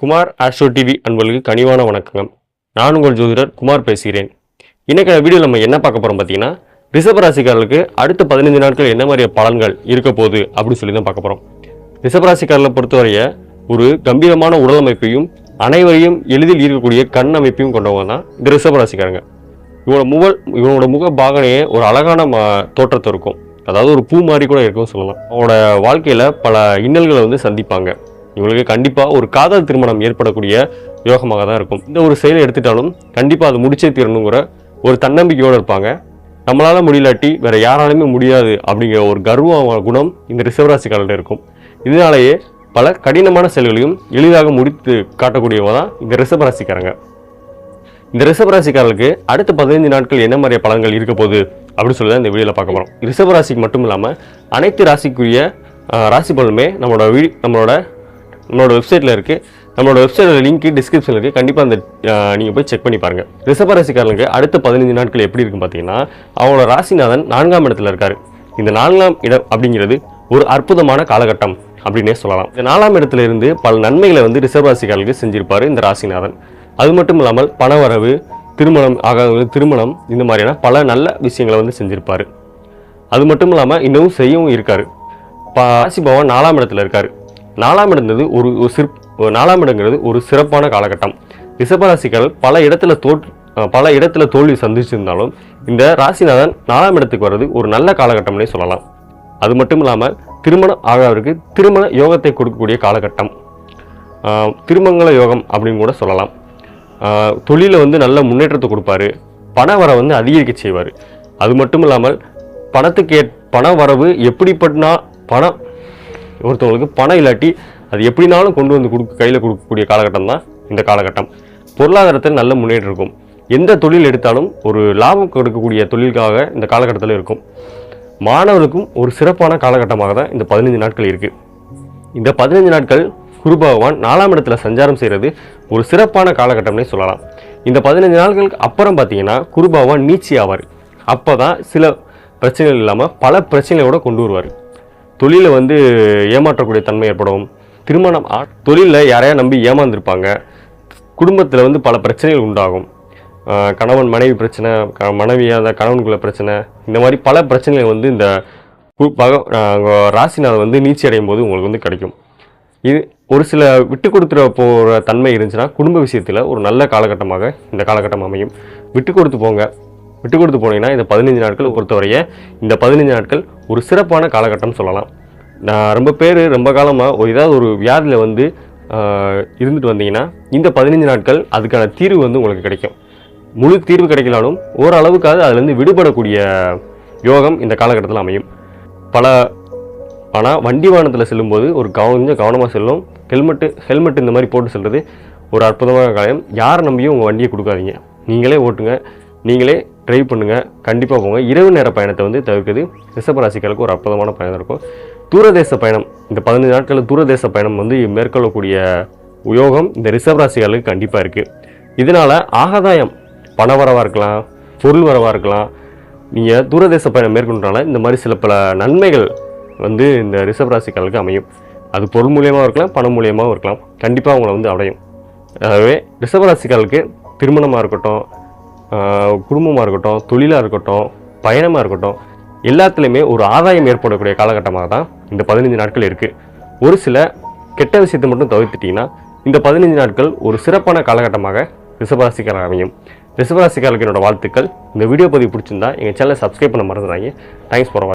Kumar astro TV அன்பர்களுக்கு கனிவான வணக்கங்கள். நான் உங்கள் ஜோதிடர் குமார் பேசுகிறேன். இன்னைக்கு வீடியோவில் நம்ம என்ன பார்க்க போகிறோம் பார்த்தீங்கன்னா, ரிஷபராசிக்காரர்களுக்கு அடுத்த 15 நாட்கள் என்ன மாதிரியான பலன்கள் இருக்க போகுது அப்படின்னு சொல்லி தான் பார்க்க போகிறோம். ரிஷபராசிக்காரர்களை பொறுத்தவரைய ஒரு கம்பீரமான உடல் அமைப்பையும் அனைவரையும் எளிதில் ஈர்க்கக்கூடிய கண் அமைப்பையும் கொண்டவங்க தான் இந்த ரிஷபராசிக்காரங்க. இவனோட முக பாகனையே ஒரு அழகான தோற்றத்தை இருக்கும். அதாவது ஒரு பூ மாதிரி கூட இருக்கும்னு சொல்லலாம். அவனோட வாழ்க்கையில் பல இன்னல்களை சந்திப்பாங்க. இவங்களுக்கு கண்டிப்பாக ஒரு காதல் திருமணம் ஏற்படக்கூடிய யோகமாக தான் இருக்கும். இந்த ஒரு செயலை எடுத்துட்டாலும் கண்டிப்பாக அது முடிச்சே தீரணுங்கிற ஒரு தன்னம்பிக்கையோடு இருப்பாங்க. நம்மளால் முடியலாட்டி வேற யாராலுமே முடியாது அப்படிங்கிற ஒரு கர்வ குணம் இந்த ரிஷபராசிக்காரர்கிட்ட இருக்கும். இதனாலேயே பல கடினமான செயல்களையும் எளிதாக முடித்து காட்டக்கூடியவங்க தான் இந்த ரிஷபராசிக்காரங்க. இந்த ரிஷபராசிக்காரர்களுக்கு அடுத்த 15 நாட்கள் என்ன மாதிரியான பலன்கள் இருக்க போகுது அப்படின்னு சொல்லி தான் இந்த வீடியோவில் பார்க்க போகிறோம். ரிஷபராசிக்கு மட்டும் இல்லாமல் அனைத்து ராசிக்குரிய ராசி பலனுமே நம்மளோட வெப்சைட்டில் இருக்குது. நம்மளோட வெப்சைட்டில் லிங்க் டிஸ்கிரிப்ஷனில் இருக்குது. கண்டிப்பாக அந்த நீங்கள் போய் செக் பண்ணி பாருங்கள். ரிஷபராசிக்காரங்களுக்கு அடுத்த 15 நாட்கள் எப்படி இருக்குன்னு பார்த்தீங்கன்னா, அவங்களோட ராசிநாதன் 4ஆம் இடத்துல இருக்கார். இந்த 4ஆம் இடம் அப்படிங்கிறது ஒரு அற்புதமான காலகட்டம் அப்படின்னே சொல்லலாம். இந்த 4ஆம் இடத்துல இருந்து பல நன்மைகளை ரிஷபராசிக்காரர்களுக்கு செஞ்சிருப்பார் இந்த ராசிநாதன். அது மட்டும் இல்லாமல் பணவரவு, திருமணம் இந்த மாதிரியான பல நல்ல விஷயங்களை செஞ்சிருப்பார். அது மட்டும் இல்லாமல் இன்னமும் செய்யவும் இருக்கார். ராசி பகவான் 4ஆம் இடத்துல இருக்கார். 4ஆம் இடங்கிறது ஒரு சிறப்பான காலகட்டம். ரிஷபராசிக்காரர்கள் பல இடத்துல தோல்வி சந்திச்சிருந்தாலும் இந்த ராசிநாதன் 4ஆம் இடத்துக்கு வர்றது ஒரு நல்ல காலகட்டம்னே சொல்லலாம். அது மட்டும் இல்லாமல் திருமணம் ஆகாதவருக்கு திருமண யோகத்தை கொடுக்கக்கூடிய காலகட்டம், திருமங்கல யோகம் அப்படின்னு கூட சொல்லலாம். தொழிலில் நல்ல முன்னேற்றத்தை கொடுப்பாரு. பண வர அதிகரிக்க செய்வார். அது மட்டும் இல்லாமல் பண வரவு எப்படிப்பட்டனா ஒருத்தவங்களுக்கு பணம் இல்லாட்டி அது எப்படினாலும் கொண்டு வந்து கையில் கொடுக்கக்கூடிய காலகட்டம் தான் இந்த காலகட்டம். பொருளாதாரத்தில் நல்ல முன்னேற்றம் இருக்கும். எந்த தொழில் எடுத்தாலும் ஒரு லாபம் கொடுக்கக்கூடிய தொழிலுக்காக இந்த காலகட்டத்தில் இருக்கும். மாணவர்களுக்கும் ஒரு சிறப்பான காலகட்டமாக தான் இந்த 15 நாட்கள் இருக்குது. இந்த 15 நாட்கள் குரு பகவான் 4ஆம் இடத்துல சஞ்சாரம் செய்கிறது ஒரு சிறப்பான காலகட்டம்னே சொல்லலாம். இந்த 15 நாட்களுக்கு அப்புறம் பார்த்தீங்கன்னா குரு பகவான் நீச்சி ஆவார். அப்போ தான் சில பிரச்சனைகள் இல்லாமல் பல பிரச்சனைகளோட கொண்டு வருவார். தொழிலில் ஏமாற்றக்கூடிய தன்மை ஏற்படும். தொழிலில் யாரையா நம்பி ஏமாந்துருப்பாங்க. குடும்பத்தில் பல பிரச்சனைகள் உண்டாகும். கணவன் மனைவி பிரச்சனை, மனைவியாக கணவனுக்குள்ள பிரச்சனை, இந்த மாதிரி பல பிரச்சனைகள் இந்த ராசிநாதன் நீச்சி அடையும் போது உங்களுக்கு கிடைக்கும். இது ஒரு சில விட்டு கொடுத்துட போகிற தன்மை இருந்துச்சுன்னா குடும்ப விஷயத்தில் ஒரு நல்ல காலகட்டமாக இந்த காலகட்டம் அமையும். விட்டு கொடுத்து போனீங்கன்னா இந்த 15 நாட்கள் பொறுத்தவரைய இந்த 15 நாட்கள் ஒரு சிறப்பான காலகட்டம் சொல்லலாம். நான் ரொம்ப காலமாக ஏதாவது ஒரு வியாதியில் இருந்துட்டு வந்தீங்கன்னா இந்த 15 நாட்கள் அதுக்கான தீர்வு உங்களுக்கு கிடைக்கும். முழு தீர்வு கிடைக்கலாலும் ஓரளவுக்காவது அதுலேருந்து விடுபடக்கூடிய யோகம் இந்த காலகட்டத்தில் அமையும். ஆனால் வண்டி வாகனத்தில் செல்லும்போது கொஞ்சம் கவனமாக செல்லும். ஹெல்மெட் இந்த மாதிரி போட்டு செல்வது ஒரு அற்புதமான காலம். யாரை நம்பியும் உங்கள் வண்டியை கொடுக்காதீங்க. நீங்களே ஓட்டுங்க, நீங்களே ட்ரைவ் பண்ணுங்கள். கண்டிப்பாக போங்க. இரவு நேர பயணத்தை தவிர்க்கிறது ரிஷபராசிக்காரருக்கு ஒரு அற்புதமான பயணம் இருக்கும். தூரதேச பயணம், இந்த 15 நாட்களில் தூரதேச பயணம் மேற்கொள்ளக்கூடிய யோகம் இந்த ரிஷபராசிக்காரர்களுக்கு கண்டிப்பாக இருக்குது. இதனால் ஆகாதாயம், பண வரவாக இருக்கலாம், பொருள் வரவாக இருக்கலாம். நீங்கள் தூரதேச பயணம் மேற்கொண்டனால இந்த மாதிரி சில பல நன்மைகள் இந்த ரிஷபராசிக்காரர்களுக்கு அமையும். அது பொருள் மூலியமாக இருக்கலாம், பணம் மூலியமாகவும் இருக்கலாம். கண்டிப்பாக அவங்கள அடையும். ஆகவே ரிஷபராசிக்காரர்களுக்கு திருமணமாக இருக்கட்டும், குடும்பமாக இருக்கட்டும், தொழிலாக இருக்கட்டும், பயணமாக இருக்கட்டும், எல்லாத்துலேயுமே ஒரு ஆதாயம் ஏற்படக்கூடிய காலகட்டமாக தான் இந்த 15 நாட்கள் இருக்குது. ஒரு சில கெட்ட விஷயத்தை மட்டும் தவிர்த்துட்டிங்கன்னா இந்த 15 நாட்கள் ஒரு சிறப்பான காலகட்டமாக ரிஷபராசிக்காரர் அமையும். ரிஷபராசிக்காரர்களுக்கு என்னோட வாழ்த்துக்கள். இந்த வீடியோ பதிவு பிடிச்சிருந்தா எங்கள் சேனலை சப்ஸ்கிரைப் பண்ண மறந்துடாங்க. தேங்க்ஸ் ஃபார் வாட்சிங்.